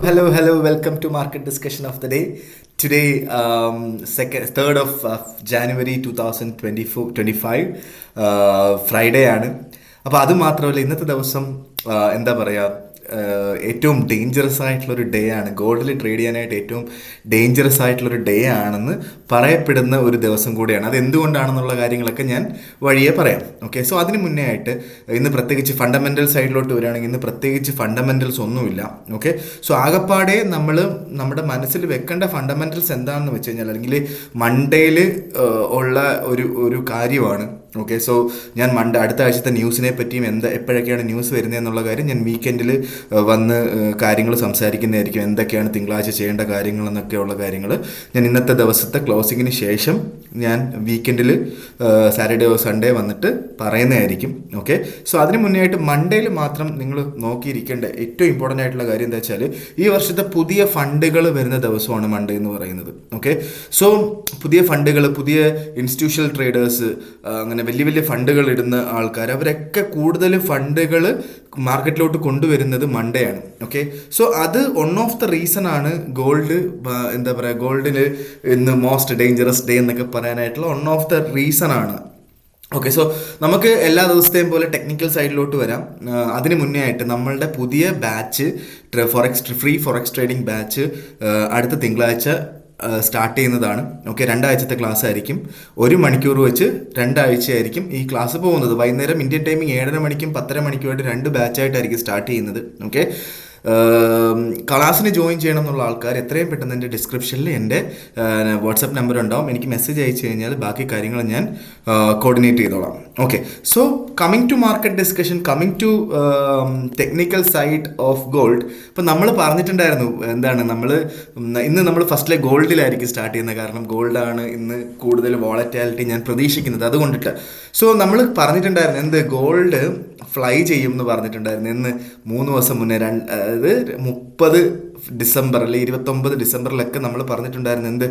Hello. Welcome to Market Discussion of the Day. Today, 3rd of January 2024 25, Friday ആണ്. അപ്പോൾ അത് മാത്രമല്ല, ഇന്നത്തെ ദിവസം എന്താ പറയുക, ഏറ്റവും ഡേഞ്ചറസ് ആയിട്ടുള്ളൊരു ഡേ ആണ്. ഗോൾഡിൽ ട്രേഡ് ചെയ്യാനായിട്ട് ഏറ്റവും ഡേഞ്ചറസ് ആയിട്ടുള്ളൊരു ഡേ ആണെന്ന് പറയപ്പെടുന്ന ഒരു ദിവസം കൂടിയാണ്. അത് എന്തുകൊണ്ടാണെന്നുള്ള കാര്യങ്ങളൊക്കെ ഞാൻ വഴിയെ പറയാം. ഓക്കെ, സോ അതിന് മുന്നേ ആയിട്ട് ഇന്ന് പ്രത്യേകിച്ച് ഫണ്ടമെൻ്റൽ സൈഡിലോട്ട് വരികയാണെങ്കിൽ ഇന്ന് പ്രത്യേകിച്ച് ഫണ്ടമെൻ്റൽസ് ഒന്നുമില്ല. ഓക്കെ, സോ ആകപ്പാടെ നമ്മുടെ മനസ്സിൽ വെക്കേണ്ട ഫണ്ടമെൻ്റൽസ് എന്താണെന്ന് വെച്ച് കഴിഞ്ഞാൽ, അല്ലെങ്കിൽ മൺഡേയിൽ ഉള്ള ഒരു കാര്യമാണ്. ഓക്കെ, സോ ഞാൻ അടുത്ത ആഴ്ചത്തെ ന്യൂസിനെ പറ്റിയും എപ്പോഴൊക്കെയാണ് ന്യൂസ് വരുന്നത് എന്നുള്ള കാര്യം ഞാൻ വീക്കെൻഡിൽ വന്ന് കാര്യങ്ങൾ സംസാരിക്കുന്നതായിരിക്കും. എന്തൊക്കെയാണ് തിങ്കളാഴ്ച ചെയ്യേണ്ട കാര്യങ്ങൾ എന്നൊക്കെയുള്ള കാര്യങ്ങൾ ഞാൻ ഇന്നത്തെ ദിവസത്തെ ക്ലോസിങ്ങിന് ശേഷം ഞാൻ വീക്കെൻഡിൽ സാറ്റർഡേ സൺഡേ വന്നിട്ട് പറയുന്നതായിരിക്കും. ഓക്കെ, സോ അതിന് മുന്നേ ആയിട്ട് മൺഡേയിൽ മാത്രം നിങ്ങൾ നോക്കിയിരിക്കേണ്ട ഏറ്റവും ഇമ്പോർട്ടൻ്റ് ആയിട്ടുള്ള കാര്യം എന്താ വെച്ചാൽ, ഈ വർഷത്തെ പുതിയ ഫണ്ടുകൾ വരുന്ന ദിവസമാണ് മൺഡേ എന്ന് പറയുന്നത്. ഓക്കെ, സോ പുതിയ ഫണ്ടുകൾ, പുതിയ ഇൻസ്റ്റിറ്റ്യൂഷണൽ ട്രേഡേഴ്സ്, അങ്ങനെ വലിയ വലിയ ഫണ്ടുകൾ ഇടുന്ന ആൾക്കാർ, അവരൊക്കെ കൂടുതൽ ഫണ്ടുകൾ മാർക്കറ്റിലോട്ട് കൊണ്ടുവരുന്നത് മൺഡേ ആണ്. ഓക്കെ, സോ അത് വൺ ഓഫ് ദ റീസൺ ആണ് ഗോൾഡ്, എന്താ പറയുക, ഗോൾഡിൽ ഇന്ന് മോസ്റ്റ് ഡേഞ്ചറസ് ഡേ എന്നൊക്കെ പറയാനായിട്ടുള്ള വൺ ഓഫ് ദ റീസൺ ആണ്. ഓക്കെ, സോ നമുക്ക് എല്ലാ ദിവസത്തെയും പോലെ ടെക്നിക്കൽ സൈഡിലോട്ട് വരാം. അതിന് മുന്നേ ആയിട്ട് നമ്മളുടെ പുതിയ batch free forex trading batch അടുത്ത തിങ്കളാഴ്ച സ്റ്റാർട്ട് ചെയ്യുന്നതാണ്. ഓക്കെ, 2 ആഴ്ചത്തെ ക്ലാസ് ആയിരിക്കും. 1 മണിക്കൂർ വെച്ച് 2 ആഴ്ചയായിരിക്കും ഈ ക്ലാസ് പോകുന്നത്. വൈകുന്നേരം ഇന്ത്യൻ ടൈമിംഗ് 7:30 മണിക്കും 10:30 മണിക്കുമായിട്ട് 2 ബാച്ചായിട്ടായിരിക്കും സ്റ്റാർട്ട് ചെയ്യുന്നത്. ഓക്കെ, ക്ലാസ്സിന് ജോയിൻ ചെയ്യണം എന്നുള്ള ആൾക്കാർ എത്രയും പെട്ടെന്ന് എൻ്റെ ഡിസ്ക്രിപ്ഷനിൽ എൻ്റെ വാട്സപ്പ് നമ്പർ ഉണ്ടാവും. എനിക്ക് മെസ്സേജ് അയച്ചു കഴിഞ്ഞാൽ ബാക്കി കാര്യങ്ങൾ ഞാൻ കോർഡിനേറ്റ് ചെയ്തോളാം. Okay, so coming to market discussion, coming to technical side of gold. ഇപ്പം നമ്മൾ പറഞ്ഞിട്ടുണ്ടായിരുന്നു, എന്താണ് ഇന്ന് നമ്മൾ ഫസ്റ്റിലെ ഗോൾഡിലായിരിക്കും സ്റ്റാർട്ട് ചെയ്യുന്നത്. കാരണം ഗോൾഡാണ് ഇന്ന് കൂടുതൽ വോളറ്റാലിറ്റി ഞാൻ പ്രതീക്ഷിക്കുന്നത്, അതുകൊണ്ടിട്ട്. സോ നമ്മൾ പറഞ്ഞിട്ടുണ്ടായിരുന്നു ഗോൾഡ് ഫ്ലൈ ചെയ്യും എന്ന് പറഞ്ഞിട്ടുണ്ടായിരുന്നു ഇന്ന് 3 ദിവസം മുന്നേ. അതായത് 30 ഡിസംബർ അല്ലെങ്കിൽ 29 ഡിസംബറിലൊക്കെ നമ്മൾ പറഞ്ഞിട്ടുണ്ടായിരുന്നു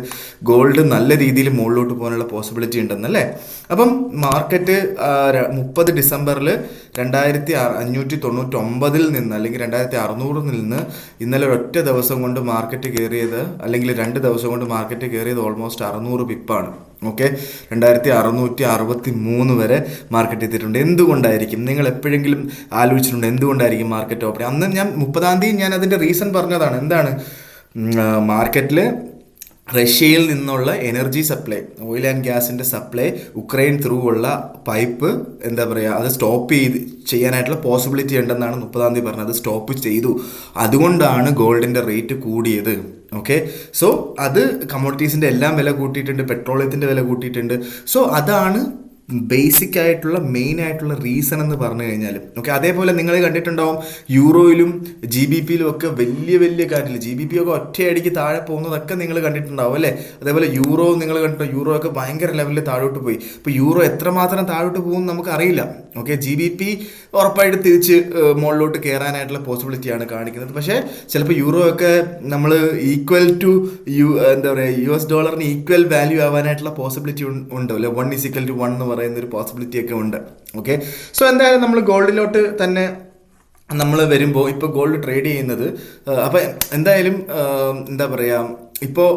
ഗോൾഡ് നല്ല രീതിയിൽ മുകളിലോട്ട് പോകാനുള്ള പോസിബിലിറ്റി ഉണ്ടെന്നല്ലേ. അപ്പം മാർക്കറ്റ് 30 ഡിസംബറിൽ 2599 നിന്ന് അല്ലെങ്കിൽ 2600 നിന്ന് ഇന്നലെ ഒറ്റ ദിവസം കൊണ്ട് മാർക്കറ്റ് കയറിയത്, അല്ലെങ്കിൽ 2 ദിവസം കൊണ്ട് മാർക്കറ്റ് കയറിയത് ഓൾമോസ്റ്റ് 600 പിപ്പാണ്. ഓക്കെ, 2663 വരെ മാർക്കറ്റ് എത്തിയിട്ടുണ്ട്. എന്തുകൊണ്ടായിരിക്കും? നിങ്ങൾ എപ്പോഴെങ്കിലും ആലോചിച്ചിട്ടുണ്ട് എന്തുകൊണ്ടായിരിക്കും മാർക്കറ്റ് ഓപ്പൺ? അന്ന് ഞാൻ 30-ാം തീയതി ഞാൻ അതിൻ്റെ റീസൺ പറഞ്ഞതാണ്. എന്താണ് മാർക്കറ്റിൽ റഷ്യയിൽ നിന്നുള്ള എനർജി സപ്ലൈ, ഓയിൽ ആൻഡ് ഗ്യാസിൻ്റെ സപ്ലൈ ഉക്രൈൻ ത്രൂ ഉള്ള പൈപ്പ്, എന്താ പറയുക, അത് സ്റ്റോപ്പ് ചെയ്യാനായിട്ടുള്ള പോസിബിലിറ്റി ഉണ്ടെന്നാണ് 30-ാം തീയതി പറഞ്ഞത്. അത് സ്റ്റോപ്പ് ചെയ്തു. അതുകൊണ്ടാണ് ഗോൾഡിൻ്റെ റേറ്റ് കൂടിയത്. ഓക്കെ, സോ അത് കമ്മോഡിറ്റീസിൻ്റെ എല്ലാം വില കൂട്ടിയിട്ടുണ്ട്, പെട്രോളിയത്തിൻ്റെ വില കൂട്ടിയിട്ടുണ്ട്. സോ അതാണ് ബേസിക് ആയിട്ടുള്ള മെയിൻ ആയിട്ടുള്ള റീസൺ എന്ന് പറഞ്ഞു കഴിഞ്ഞാൽ. ഓക്കെ, അതേപോലെ നിങ്ങൾ കണ്ടിട്ടുണ്ടാവും യൂറോയിലും GBPയിലും ഒക്കെ വലിയ വലിയ കാര്യമില്ല, GBP ഒക്കെ ഒറ്റയടിക്ക് താഴെ പോകുന്നതൊക്കെ നിങ്ങൾ കണ്ടിട്ടുണ്ടാവും അല്ലേ. അതേപോലെ യൂറോ നിങ്ങൾ കണ്ടിട്ടുണ്ടോ? യൂറോ ഒക്കെ ഭയങ്കര ലെവലിൽ താഴോട്ട് പോയി. ഇപ്പോൾ യൂറോ എത്രമാത്രം താഴോട്ട് പോകുമെന്ന് നമുക്കറിയില്ല. ഓക്കെ, GBP ഉറപ്പായിട്ട് തിരിച്ച് മുകളിലോട്ട് കയറാനായിട്ടുള്ള പോസിബിലിറ്റിയാണ് കാണിക്കുന്നത്. പക്ഷേ ചിലപ്പോൾ യൂറോ ഒക്കെ നമ്മൾ ഈക്വൽ ടു എന്താ പറയുക, US ഡോളറിന് ഈക്വൽ വാല്യൂ ആവാനായിട്ടുള്ള പോസിബിലിറ്റി ഉണ്ട് അല്ലേ. 1:1 എന്ന് പറയുന്നൊരു പോസിബിലിറ്റി ഒക്കെ ഉണ്ട്. ഓക്കെ, സോ എന്തായാലും നമ്മൾ ഗോൾഡിലോട്ട് തന്നെ നമ്മൾ വരുമ്പോൾ ഇപ്പോൾ ഗോൾഡ് ട്രേഡ് ചെയ്യുന്നത്, അപ്പോൾ എന്തായാലും എന്താ പറയുക, ഇപ്പോൾ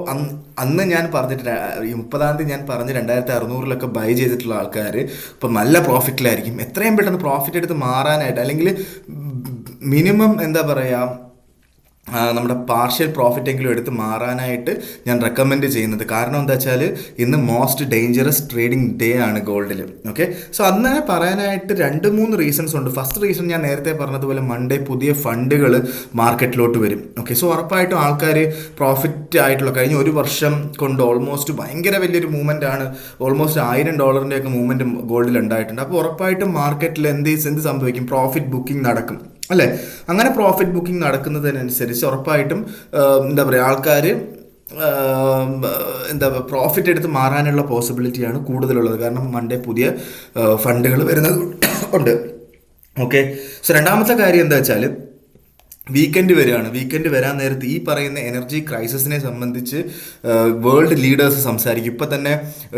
അന്ന് ഞാൻ പറഞ്ഞിട്ട് ഈ 30-ാം തീയതി ഞാൻ പറഞ്ഞ് 2600 ബൈ ചെയ്തിട്ടുള്ള ആൾക്കാർ ഇപ്പോൾ നല്ല പ്രോഫിറ്റിലായിരിക്കും. എത്രയും പെട്ടെന്ന് പ്രോഫിറ്റ് എടുത്ത് മാറാനായിട്ട്, അല്ലെങ്കിൽ മിനിമം എന്താ പറയുക, നമ്മുടെ പാർഷ്യൽ പ്രോഫിറ്റ് എങ്കിലും എടുത്ത് മാറാനായിട്ട് ഞാൻ റെക്കമെൻഡ് ചെയ്യുന്നത്. കാരണം എന്താ വെച്ചാൽ ഇന്ന് മോസ്റ്റ് ഡേഞ്ചറസ് ട്രേഡിംഗ് ഡേ ആണ് ഗോൾഡിൽ. ഓക്കെ, സോ അങ്ങനെ പറയാനായിട്ട് 2-3 റീസൺസ് ഉണ്ട്. ഫസ്റ്റ് റീസൺ ഞാൻ നേരത്തെ പറഞ്ഞതുപോലെ മൺഡേ പുതിയ ഫണ്ടുകൾ മാർക്കറ്റിലോട്ട് വരും. ഓക്കെ, സോ ഉറപ്പായിട്ടും ആൾക്കാർ പ്രോഫിറ്റ് ആയിട്ടുള്ള കഴിഞ്ഞ 1 വർഷം കൊണ്ട് ഓൾമോസ്റ്റ് ഭയങ്കര വലിയൊരു മൂവ്മെൻ്റ് ആണ്. ഓൾമോസ്റ്റ് $1000 ഒക്കെ മൂവ്മെൻറ്റ് ഗോൾഡിൽ ഉണ്ടായിട്ടുണ്ട്. അപ്പോൾ ഉറപ്പായിട്ടും മാർക്കറ്റിൽ എന്ത് സംഭവിക്കും? പ്രോഫിറ്റ് ബുക്കിംഗ് നടക്കും അല്ലേ. അങ്ങനെ പ്രോഫിറ്റ് ബുക്കിംഗ് നടക്കുന്നതിനനുസരിച്ച് ഉറപ്പായിട്ടും എന്താ പറയുക, ആൾക്കാർ പ്രോഫിറ്റ് എടുത്ത് മാറാനുള്ള പോസിബിലിറ്റിയാണ് കൂടുതലുള്ളത്. കാരണം മൺഡേ പുതിയ ഫണ്ടുകൾ വരുന്നത് ഉണ്ട്. ഓക്കെ, സോ രണ്ടാമത്തെ കാര്യം എന്താ വെച്ചാൽ, വീക്കെൻഡ് വരാൻ നേരത്ത് ഈ പറയുന്ന എനർജി ക്രൈസിസിനെ സംബന്ധിച്ച് വേൾഡ് ലീഡേഴ്സ് സംസാരിക്കും. ഇപ്പം തന്നെ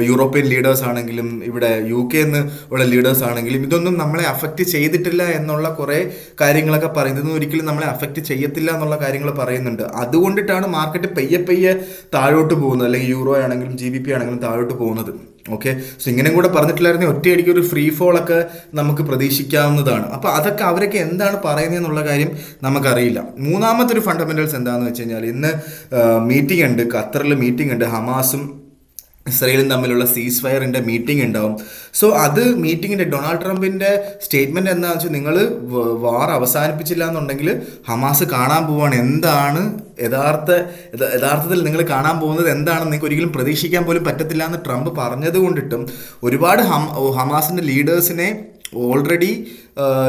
യൂറോപ്യൻ ലീഡേഴ്സ് ആണെങ്കിലും ഇവിടെ UK നിന്ന് ഉള്ള ലീഡേഴ്സ് ആണെങ്കിലും ഇതൊന്നും നമ്മളെ അഫക്റ്റ് ചെയ്തിട്ടില്ല എന്നുള്ള കുറേ കാര്യങ്ങളൊക്കെ പറയുന്നത്. ഇതൊന്നും ഒരിക്കലും നമ്മളെ അഫക്റ്റ് ചെയ്യത്തില്ല എന്നുള്ള കാര്യങ്ങൾ പറയുന്നുണ്ട്. അതുകൊണ്ടിട്ടാണ് മാർക്കറ്റ് പയ്യെ പയ്യെ താഴോട്ട് പോകുന്നത്, അല്ലെങ്കിൽ യൂറോ ആണെങ്കിലും GBP ആണെങ്കിലും താഴോട്ട് പോകുന്നത്. ഓക്കെ, സോ ഇങ്ങനെയും കൂടെ പറഞ്ഞിട്ടില്ലായിരുന്നെങ്കിൽ ഒറ്റയടിക്ക് ഒരു ഫ്രീ ഫോൾ ഒക്കെ നമുക്ക് പ്രതീക്ഷിക്കാവുന്നതാണ്. അപ്പോൾ അതൊക്കെ അവരൊക്കെ എന്താണ് പറയുന്നതെന്നുള്ള കാര്യം നമുക്കറിയില്ല. മൂന്നാമത്തെ ഒരു ഫണ്ടമെന്റൽസ് എന്താണെന്ന് വെച്ച് കഴിഞ്ഞാൽ ഇന്ന് മീറ്റിംഗ് ഉണ്ട്, ഖത്തറിൽ മീറ്റിംഗ് ഉണ്ട്. ഹമാസും ഇസ്രയേലും തമ്മിലുള്ള സീസ് ഫയറിൻ്റെ മീറ്റിംഗ് ഉണ്ടാവും. സോ അത് മീറ്റിങ്ങിൻ്റെ ഡൊണാൾഡ് ട്രംപിൻ്റെ സ്റ്റേറ്റ്മെൻറ്റ് എന്താണെന്ന് വെച്ചാൽ നിങ്ങൾ വാർ അവസാനിപ്പിച്ചില്ല എന്നുണ്ടെങ്കിൽ ഹമാസ് കാണാൻ പോവാണ്. എന്താണ് യഥാർത്ഥത്തിൽ നിങ്ങൾ കാണാൻ പോകുന്നത് എന്താണെന്ന് നിങ്ങൾക്ക് ഒരിക്കലും പ്രതീക്ഷിക്കാൻ പോലും പറ്റത്തില്ല എന്ന് ട്രംപ് പറഞ്ഞത് കൊണ്ടിട്ടും ഒരുപാട് ഹമാസിൻ്റെ ലീഡേഴ്സിനെ ഓൾറെഡി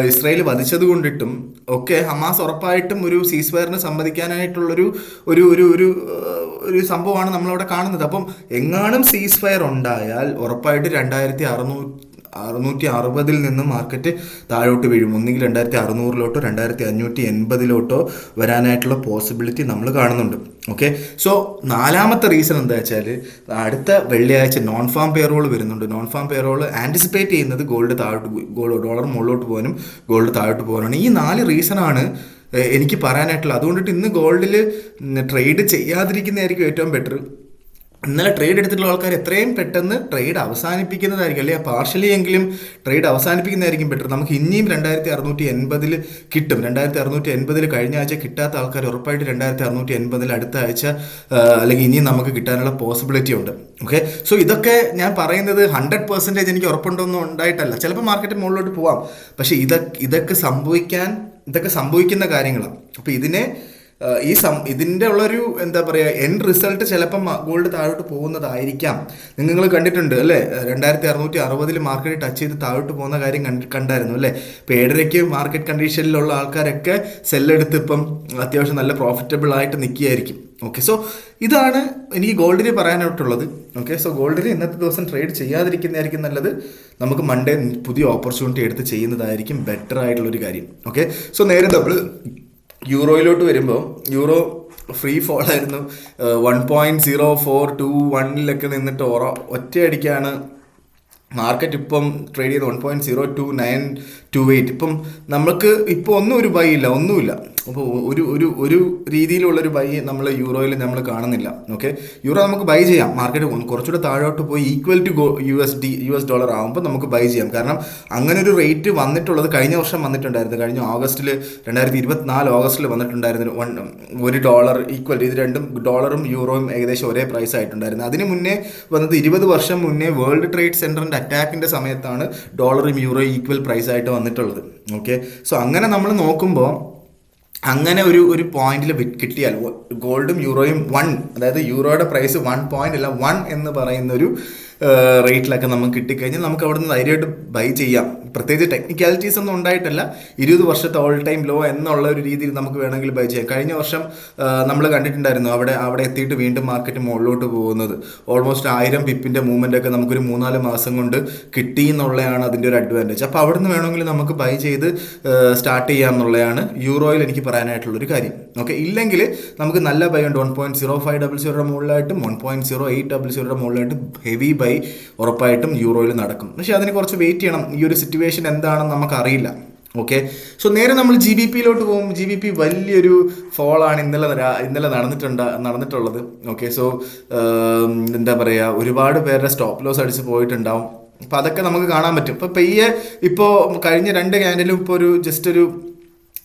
ഇസ്രായേൽ വധിച്ചത് കൊണ്ടിട്ടും ഒക്കെ ഹമാസ് ഉറപ്പായിട്ടും ഒരു സീസ് ഫയറിന് സമ്മതിക്കാനായിട്ടുള്ളൊരു ഒരു ഒരു ഒരു ഒരു സംഭവമാണ് നമ്മളവിടെ കാണുന്നത്. അപ്പം എങ്ങാനും സീസ് ഫയർ ഉണ്ടായാൽ ഉറപ്പായിട്ട് 2660 നിന്ന് മാർക്കറ്റ് താഴോട്ട് വീഴും. ഒന്നുകിൽ 2600 2580 വരാനായിട്ടുള്ള പോസിബിലിറ്റി നമ്മൾ കാണുന്നുണ്ട്. ഓക്കെ, സോ നാലാമത്തെ റീസൺ എന്താ വെച്ചാൽ അടുത്ത വെള്ളിയാഴ്ച നോൺ ഫാം പേറോൾ വരുന്നുണ്ട്. നോൺ ഫാം പേറോൾ ആൻറ്റിസിപ്പേറ്റ് ചെയ്യുന്നത് ഡോളർ മുകളിലോട്ട് പോകാനും ഗോൾഡ് താഴോട്ട് പോകാനാണ്. ഈ 4 റീസണാണ് എനിക്ക് പറയാനായിട്ടുള്ളത്. അതുകൊണ്ടിട്ട് ഇന്ന് ഗോൾഡിൽ ട്രേഡ് ചെയ്യാതിരിക്കുന്നതായിരിക്കും ഏറ്റവും ബെറ്റർ. ഇന്നലെ ട്രേഡ് എടുത്തിട്ടുള്ള ആൾക്കാർ എത്രയും പെട്ടെന്ന് ട്രേഡ് അവസാനിപ്പിക്കുന്നതായിരിക്കും, അല്ലെങ്കിൽ പാർഷ്യലി എങ്കിലും ട്രേഡ് അവസാനിപ്പിക്കുന്നതായിരിക്കും ബെറ്റർ. നമുക്ക് ഇനിയും 2680 കിട്ടും. 2680 കഴിഞ്ഞ ആഴ്ച കിട്ടാത്ത ആൾക്കാർ ഉറപ്പായിട്ട് 2680 അടുത്ത ആഴ്ച അല്ലെങ്കിൽ ഇനിയും നമുക്ക് കിട്ടാനുള്ള പോസിബിലിറ്റി ഉണ്ട്. ഓക്കെ, സോ ഇതൊക്കെ ഞാൻ പറയുന്നത് 100% എനിക്ക് ഉറപ്പുണ്ടൊന്നും ഉണ്ടായിട്ടല്ല. ചിലപ്പോൾ മാർക്കറ്റ് മുകളിലോട്ട് പോവാം, പക്ഷേ ഇതൊക്കെ സംഭവിക്കുന്ന കാര്യങ്ങളാണ്. അപ്പോൾ ഇതിൻ്റെ ഉള്ളൊരു എന്താ പറയുക എൻഡ് റിസൾട്ട് ചിലപ്പം ഗോൾഡ് താഴോട്ട് പോകുന്നതായിരിക്കാം. നിങ്ങൾ കണ്ടിട്ടുണ്ട് അല്ലേ, 2660 മാർക്കറ്റ് ടച്ച് ചെയ്ത് താഴോട്ട് പോകുന്ന കാര്യം കണ്ടായിരുന്നു അല്ലേ. ഇപ്പോൾ 7:30 മാർക്കറ്റ് കണ്ടീഷനിലുള്ള ആൾക്കാരൊക്കെ സെല്ലെടുത്ത് ഇപ്പം അത്യാവശ്യം നല്ല പ്രോഫിറ്റബിൾ ആയിട്ട് നിൽക്കുകയായിരിക്കും. ഓക്കെ, സോ ഇതാണ് എനിക്ക് ഗോൾഡിന് പറയാനായിട്ടുള്ളത്. ഓക്കെ, സോ ഗോൾഡിന് ഇന്നത്തെ ദിവസം ട്രേഡ് ചെയ്യാതിരിക്കുന്നതായിരിക്കും നല്ലത്. നമുക്ക് മൺഡേ പുതിയ ഓപ്പർച്യൂണിറ്റി എടുത്ത് ചെയ്യുന്നതായിരിക്കും ബെറ്റർ ആയിട്ടുള്ളൊരു കാര്യം. ഓക്കെ, സോ നേരെ നമ്മൾ യൂറോയിലോട്ട് വരുമ്പോൾ യൂറോ ഫ്രീ ഫോൾ ആയിരുന്നു. 1.0421 നിന്നിട്ട് ഒറ്റയടിക്കാണ് മാർക്കറ്റ് ഇപ്പം ട്രേഡ് ചെയ്ത് 1.0298. ഇപ്പം നമുക്ക് ഇപ്പോൾ ഒരു ബൈ ഇല്ല, ഒന്നുമില്ല. അപ്പോൾ ഒരു രീതിയിലുള്ളൊരു ബൈ നമ്മൾ യൂറോയിൽ നമ്മൾ കാണുന്നില്ല. ഓക്കെ, യൂറോ നമുക്ക് ബൈ ചെയ്യാം. മാർക്കറ്റ് കുറച്ചുകൂടെ താഴോട്ട് പോയി ഈക്വൽ ടു US ഡോളർ ആകുമ്പോൾ നമുക്ക് ബൈ ചെയ്യാം. കാരണം അങ്ങനെ ഒരു റേറ്റ് വന്നിട്ടുള്ളത് കഴിഞ്ഞ വർഷം വന്നിട്ടുണ്ടായിരുന്നു. കഴിഞ്ഞ 2024 ഓഗസ്റ്റിൽ വന്നിട്ടുണ്ടായിരുന്നു. $1 ഈക്വൽ, ഇത് രണ്ടും ഡോളറും യൂറോയും ഏകദേശം ഒരേ പ്രൈസ് ആയിട്ടുണ്ടായിരുന്നു. അതിന് മുന്നേ വന്നത് 20 വർഷം മുന്നേ വേൾഡ് ട്രേഡ് സെൻറ്ററിൻ്റെ അറ്റാക്കിൻ്റെ സമയത്താണ് ഡോളറും യൂറോയും ഈക്വൽ പ്രൈസ് ആയിട്ട് വന്നിട്ടുള്ളത്. ഓക്കെ, സോ അങ്ങനെ നമ്മൾ നോക്കുമ്പോൾ അങ്ങനെ ഒരു പോയിന്റിൽ കിട്ടിയാൽ ഗോൾഡും യൂറോയും 1, അതായത് യൂറോയുടെ പ്രൈസ് 1 അല്ല 1 എന്ന് പറയുന്ന ഒരു റേറ്റിലൊക്കെ നമുക്ക് കിട്ടിക്കഴിഞ്ഞാൽ നമുക്ക് അവിടെ നിന്ന് ധൈര്യമായിട്ട് ബൈ ചെയ്യാം. പ്രത്യേകിച്ച് ടെക്നിക്കാലിറ്റീസ് ഒന്നും ഉണ്ടായിട്ടല്ല, 20 വർഷത്തെ ഓൾ ടൈം ലോ എന്നുള്ള ഒരു രീതിയിൽ നമുക്ക് വേണമെങ്കിൽ ബൈ ചെയ്യാം. കഴിഞ്ഞ വർഷം നമ്മൾ കണ്ടിട്ടുണ്ടായിരുന്നു അവിടെ എത്തിയിട്ട് വീണ്ടും മാർക്കറ്റ് മുകളിലോട്ട് പോകുന്നത്. ഓൾമോസ്റ്റ് 1000 പിപ്പിൻ്റെ മൂവ്മെൻ്റ് ഒക്കെ നമുക്കൊരു 3-4 മാസം കൊണ്ട് കിട്ടി എന്നുള്ളതാണ് അതിൻ്റെ ഒരു അഡ്വാൻറ്റേജ്. അപ്പോൾ അവിടെ നിന്ന് വേണമെങ്കിൽ നമുക്ക് ബൈ ചെയ്ത് സ്റ്റാർട്ട് ചെയ്യാം എന്നുള്ളതാണ് യൂറോയിൽ എനിക്ക് പറയാനായിട്ടുള്ളൊരു കാര്യം. ഓക്കെ, ഇല്ലെങ്കിൽ നമുക്ക് നല്ല ബൈ ഉണ്ട്. 1.0500 മുകളിലായിട്ടും 1.0800 മുകളിലായിട്ടും ഹെവി ബൈ ഉറപ്പായിട്ടും യൂറോയിൽ നടക്കും. പക്ഷേ അതിന് കുറച്ച് വെയിറ്റ് ചെയ്യണം. ഈ ഒരു സിറ്റുവേഷൻ എന്താണെന്ന് നമുക്കറിയില്ല. ഓക്കെ, സോ നേരെ നമ്മൾ GBPയിലോട്ട് പോകും. GBP വലിയൊരു ഫോളാണ് ഇന്നലെ നടന്നിട്ടുള്ളത്. ഓക്കെ, സോ എന്താ പറയുക, ഒരുപാട് പേരുടെ സ്റ്റോപ്പ് ലോസ് അടിച്ച് പോയിട്ടുണ്ടാവും. അപ്പോൾ അതൊക്കെ നമുക്ക് കാണാൻ പറ്റും. ഇപ്പോൾ കഴിഞ്ഞ 2 ക്യാൻഡിലും ഇപ്പോൾ ഒരു ജസ്റ്റ് ഒരു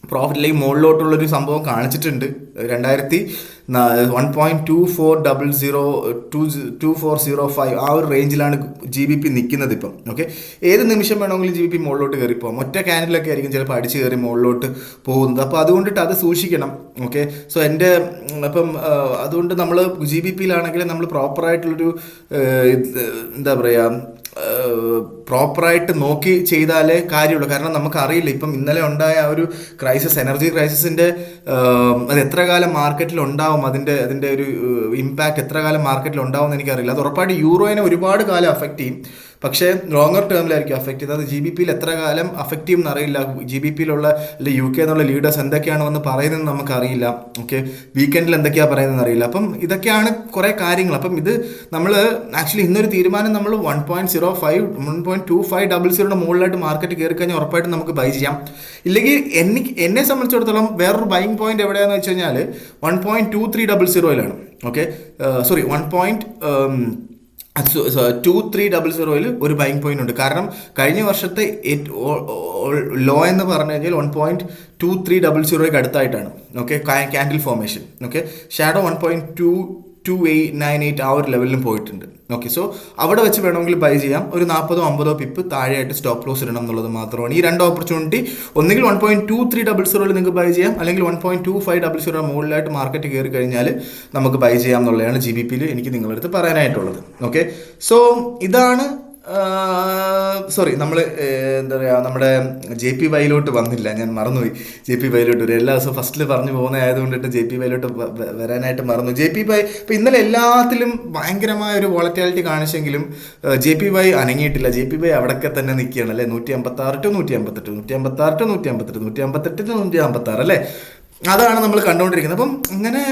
പ്രോഫിറ്റിലേക്ക് മുകളിലോട്ടുള്ളൊരു സംഭവം കാണിച്ചിട്ടുണ്ട്. 1.2405 ആ ഒരു റേഞ്ചിലാണ് GBP നിൽക്കുന്നത് ഇപ്പം. ഓക്കെ, ഏത് നിമിഷം വേണമെങ്കിലും GBP മുകളിലോട്ട് കയറിപ്പോകാം. ഒറ്റ ക്യാൻഡിലൊക്കെ ആയിരിക്കും ചിലപ്പോൾ അടിച്ച് കയറി മുകളിലോട്ട് പോകുന്നത്. അപ്പോൾ അതുകൊണ്ടിട്ട് അത് സൂക്ഷിക്കണം. ഓക്കെ, സോ അതുകൊണ്ട് നമ്മൾ GBPയിലാണെങ്കിൽ നമ്മൾ പ്രോപ്പറായിട്ടുള്ളൊരു എന്താ പറയുക പ്രോപ്പറായിട്ട് നോക്കി ചെയ്താലേ കാര്യമുള്ളൂ. കാരണം നമുക്കറിയില്ല ഇപ്പം ഇന്നലെ ഉണ്ടായ ആ ഒരു എനർജി ക്രൈസിസിൻ്റെ അത് എത്ര കാലം മാർക്കറ്റിൽ ഉണ്ടാവും, അതിൻ്റെ ഒരു ഇമ്പാക്റ്റ് എത്ര കാലം മാർക്കറ്റിൽ ഉണ്ടാവും എന്ന് എനിക്കറിയില്ല. അത് ഉറപ്പായിട്ട് യൂറോയിനെ ഒരുപാട് കാലം അഫക്റ്റ് ചെയ്യും. പക്ഷേ ലോങ്ങർ ടേമിലായിരിക്കും അഫക്റ്റ് ചെയ്യുന്നത്. അത് GBPയിൽ എത്ര കാലം അഫക്റ്റ് ചെയ്യും എന്നറിയില്ല. GBPയിലുള്ള അല്ലെങ്കിൽ UK എന്നുള്ള ലീഡേഴ്സ് എന്തൊക്കെയാണ് വന്ന് പറയുന്നത് നമുക്കറിയില്ല. ഓക്കെ, വീക്കെൻഡിൽ എന്തൊക്കെയാണ് പറയുന്നതെന്ന് അറിയില്ല. അപ്പം ഇതൊക്കെയാണ് കുറേ കാര്യങ്ങൾ. അപ്പം ഇത് നമ്മൾ ആക്ച്വലി ഇന്നൊരു തീരുമാനം നമ്മൾ 1.2500 മുകളിലായിട്ട് മാർക്കറ്റ് കയറി കഴിഞ്ഞാൽ ഉറപ്പായിട്ടും നമുക്ക് ബൈ ചെയ്യാം. ഇല്ലെങ്കിൽ എന്നെ സംബന്ധിച്ചിടത്തോളം വേറൊരു ബൈങ് പോയിന്റ് എവിടെയാണെന്ന് വെച്ച് കഴിഞ്ഞാൽ 1.2300 ഓക്കെ, സോറി 1.2300 ഒരു ബൈങ് പോയിന്റ് ഉണ്ട്. കാരണം കഴിഞ്ഞ വർഷത്തെ ലോ എന്ന് പറഞ്ഞു കഴിഞ്ഞാൽ 1.2300 അടുത്തായിട്ടാണ്. Okay, candle formation. Okay, shadow 1.2898 ആ ഒരു ലെവലിലും പോയിട്ടുണ്ട്. ഓക്കെ, സോ അവിടെ വെച്ച് വേണമെങ്കിൽ ബൈ ചെയ്യാം. ഒരു 40-50 പിപ്പ് താഴെയായിട്ട് സ്റ്റോപ്പ് ലോസ് ഇടണം എന്നുള്ളത് മാത്രമാണ്. ഈ രണ്ട് ഓപ്പർച്യൂണിറ്റി ഒന്നുകിൽ 1.2300 നിങ്ങൾക്ക് ബൈ ചെയ്യാം, അല്ലെങ്കിൽ 1.2500 മുകളിലായിട്ട് മാർക്കറ്റ് കയറി കഴിഞ്ഞാൽ നമുക്ക് ബൈ ചെയ്യാം എന്നുള്ളതാണ് GBPയിൽ എനിക്ക് നിങ്ങളുടെ അടുത്ത് പറയാനായിട്ടുള്ളത്. ഓക്കെ, സോ ഇതാണ് സോറി നമ്മൾ എന്താ പറയുക, നമ്മുടെ JPYയിലോട്ട് വന്നില്ല, ഞാൻ മറന്നുപോയി. JPYയിലോട്ട് ഒരു എല്ലാ ദിവസവും ഫസ്റ്റിൽ പറഞ്ഞു പോകുന്ന ആയതുകൊണ്ടിട്ട് JPYയിലോട്ട് വരാനായിട്ട് മറന്നു. JPY ഇപ്പോൾ ഇന്നലെ എല്ലാത്തിലും ഭയങ്കരമായ ഒരു വോളറ്റാലിറ്റി കാണിച്ചെങ്കിലും JPY അനങ്ങിയിട്ടില്ല. JPY അവിടെയൊക്കെ തന്നെ നിൽക്കുകയാണ് അല്ലേ, 156 to 158, 156 to 158, 158 to 156 അല്ലേ, അതാണ് നമ്മൾ കണ്ടുകൊണ്ടിരിക്കുന്നത്. അപ്പം ഇങ്ങനെ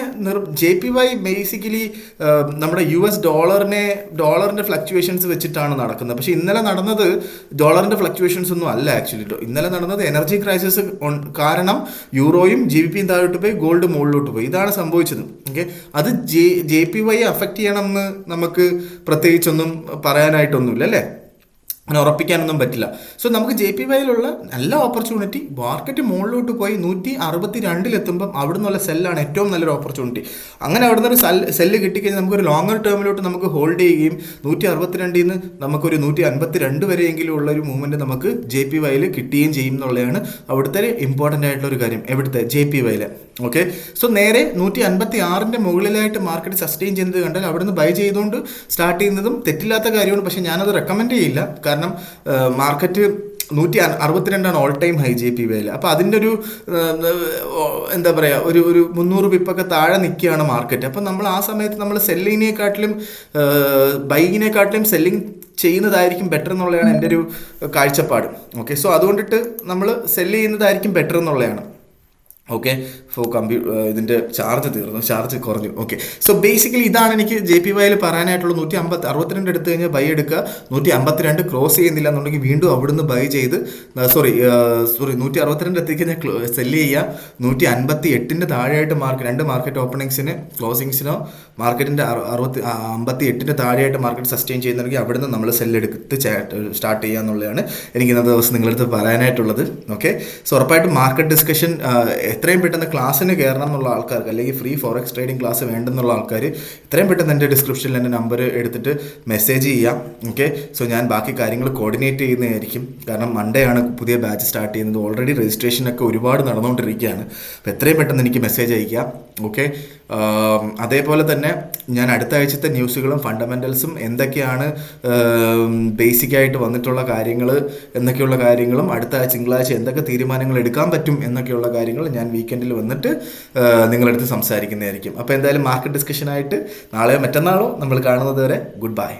JPY ബേസിക്കലി നമ്മുടെ US ഡോളറിൻ്റെ ഫ്ലക്ച്വേഷൻസ് വെച്ചിട്ടാണ് നടക്കുന്നത്. പക്ഷേ ഇന്നലെ നടന്നത് ഡോളറിൻ്റെ ഫ്ലക്ച്വേഷൻസ് ഒന്നും അല്ല. ആക്ച്വലി ഇന്നലെ നടന്നത് എനർജി ക്രൈസിസ് കാരണം യൂറോയും GBPയും താഴോട്ട് പോയി, ഗോൾഡ് മുകളിലോട്ട് പോയി. ഇതാണ് സംഭവിച്ചത്. ഓക്കെ, അത് JPY അഫക്റ്റ് ചെയ്യണമെന്ന് നമുക്ക് പ്രത്യേകിച്ചൊന്നും പറയാനായിട്ടൊന്നുമില്ല അല്ലേ, അങ്ങനെ ഉറപ്പിക്കാനൊന്നും പറ്റില്ല. സോ നമുക്ക് JPYയിലുള്ള നല്ല ഓപ്പർച്യൂണിറ്റി മാർക്കറ്റ് മുകളിലോട്ട് പോയി 162 അവിടെ നിന്നുള്ള സെല്ലാണ് ഏറ്റവും നല്ലൊരു ഓപ്പർച്യൂണിറ്റി. അങ്ങനെ അവിടെ നിന്ന് ഒരു സെല്ല് കിട്ടിക്കഴിഞ്ഞാൽ നമുക്കൊരു ലോങ്ങർ ടേമിലോട്ട് നമുക്ക് ഹോൾഡ് ചെയ്യുകയും 162 നിന്ന് നമുക്കൊരു 152 വരെയെങ്കിലും ഉള്ള ഒരു മൂവ്മെൻറ്റ് നമുക്ക് JPYയിൽ കിട്ടുകയും ചെയ്യും എന്നുള്ളതാണ് അവിടുത്തെ ഇമ്പോർട്ടൻ്റ് ആയിട്ടുള്ള ഒരു കാര്യം, എവിടുത്തെ JPYയിൽ. ഓക്കെ, സോ നേരെ 156 മുകളിലായിട്ട് മാർക്കറ്റ് സസ്റ്റെയിൻ ചെയ്യുന്നത് കണ്ടാൽ അവിടുന്ന് ബൈ ചെയ്തുകൊണ്ട് സ്റ്റാർട്ട് ചെയ്യുന്നതും തെറ്റില്ലാത്ത കാര്യമാണ്. പക്ഷേ ഞാനത് റെക്കമെൻഡ് ചെയ്യില്ല. കാരണം മാർക്കറ്റ് 162 ഓൾ ടൈം ഹൈ JPYയിൽ. അപ്പോൾ അതിൻ്റെ ഒരു എന്താ പറയുക, ഒരു 300 പിപ്പൊക്കെ താഴെ നിൽക്കുകയാണ് മാർക്കറ്റ്. അപ്പം നമ്മൾ ആ സമയത്ത് നമ്മൾ സെല്ലിങ്ങിനെക്കാട്ടിലും ബൈങ്ങിനെക്കാട്ടിലും സെല്ലിങ് ചെയ്യുന്നതായിരിക്കും ബെറ്റർ എന്നുള്ളതാണ് എൻ്റെ ഒരു കാഴ്ചപ്പാട്. ഓക്കെ, സോ അതുകൊണ്ടിട്ട് നമ്മൾ സെല്ല് ചെയ്യുന്നതായിരിക്കും ബെറ്റർ എന്നുള്ളതാണ്. ഓക്കെ, ഇതിൻ്റെ ചാർജ് കുറഞ്ഞു. ഓക്കെ, സോ ബേസിക്കലി ഇതാണ് എനിക്ക് JPYയിൽ പറയാനായിട്ടുള്ള. 162 എടുത്തു കഴിഞ്ഞാൽ ബൈ എടുക്കുക, 152 ക്രോസ് ചെയ്യുന്നില്ല എന്നുണ്ടെങ്കിൽ വീണ്ടും അവിടുന്ന് ബൈ ചെയ്ത് 162 എത്തിക്കഴിഞ്ഞാൽ സെല്ല് ചെയ്യുക. 158 താഴെയായിട്ട് രണ്ട് മാർക്കറ്റ് ഓപ്പണിങ്സിന് ക്ലോസിങ്സിനോ മാർക്കറ്റിൻ്റെ 58 താഴെയായിട്ട് മാർക്കറ്റ് സസ്റ്റെയിൻ ചെയ്യുന്നുണ്ടെങ്കിൽ അവിടുന്ന് നമ്മൾ സെല്ലെടുത്ത് സ്റ്റാർട്ട് ചെയ്യുക എന്നുള്ളതാണ് എനിക്ക് ഇന്നത്തെ ദിവസം നിങ്ങളടുത്ത് പറയാനായിട്ടുള്ളത്. ഓക്കെ, സോ ഉറപ്പായിട്ടും മാർക്കറ്റ് ഡിസ്കഷൻ എത്രയും പെട്ടെന്ന് ക്ലാസ്സിന് കയറണം എന്നുള്ള ആൾക്കാർക്ക്, അല്ലെങ്കിൽ ഫ്രീ ഫോറക്സ് ട്രേഡിംഗ് ക്ലാസ് വേണ്ടെന്നുള്ള ആൾക്കാർ എത്രയും പെട്ടെന്ന് എൻ്റെ ഡിസ്ക്രിപ്ഷനിൽ എൻ്റെ നമ്പർ എടുത്തിട്ട് മെസ്സേജ് ചെയ്യാം. ഓക്കെ, സോ ഞാൻ ബാക്കി കാര്യങ്ങൾ കോർഡിനേറ്റ് ചെയ്യുന്നതായിരിക്കും. കാരണം മൺഡേ ആണ് പുതിയ ബാച്ച് സ്റ്റാർട്ട് ചെയ്യുന്നത്. ഓൾറെഡി രജിസ്ട്രേഷനൊക്കെ ഒരുപാട് നടന്നുകൊണ്ടിരിക്കുകയാണ്. അപ്പോൾ എത്രയും പെട്ടെന്ന് എനിക്ക് മെസ്സേജ് അയക്കാം. ഓക്കെ, അതേപോലെ തന്നെ ഞാൻ അടുത്ത ആഴ്ചത്തെ ന്യൂസുകളും ഫണ്ടമെൻ്റൽസും എന്തൊക്കെയാണ് ബേസിക്കായിട്ട് വന്നിട്ടുള്ള കാര്യങ്ങൾ എന്നൊക്കെയുള്ള കാര്യങ്ങളും അടുത്ത തിങ്കളാഴ്ച എന്തൊക്കെ തീരുമാനങ്ങൾ എടുക്കാൻ പറ്റും എന്നൊക്കെയുള്ള കാര്യങ്ങൾ ഞാൻ വീക്കെൻഡിൽ വന്നിട്ട് നിങ്ങളടുത്ത് സംസാരിക്കുന്നതായിരിക്കും. അപ്പോൾ എന്തായാലും മാർക്കറ്റ് ഡിസ്കഷനായിട്ട് നാളെയോ മറ്റന്നാളോ നമ്മൾ കാണുന്നത് വരെ ഗുഡ് ബൈ.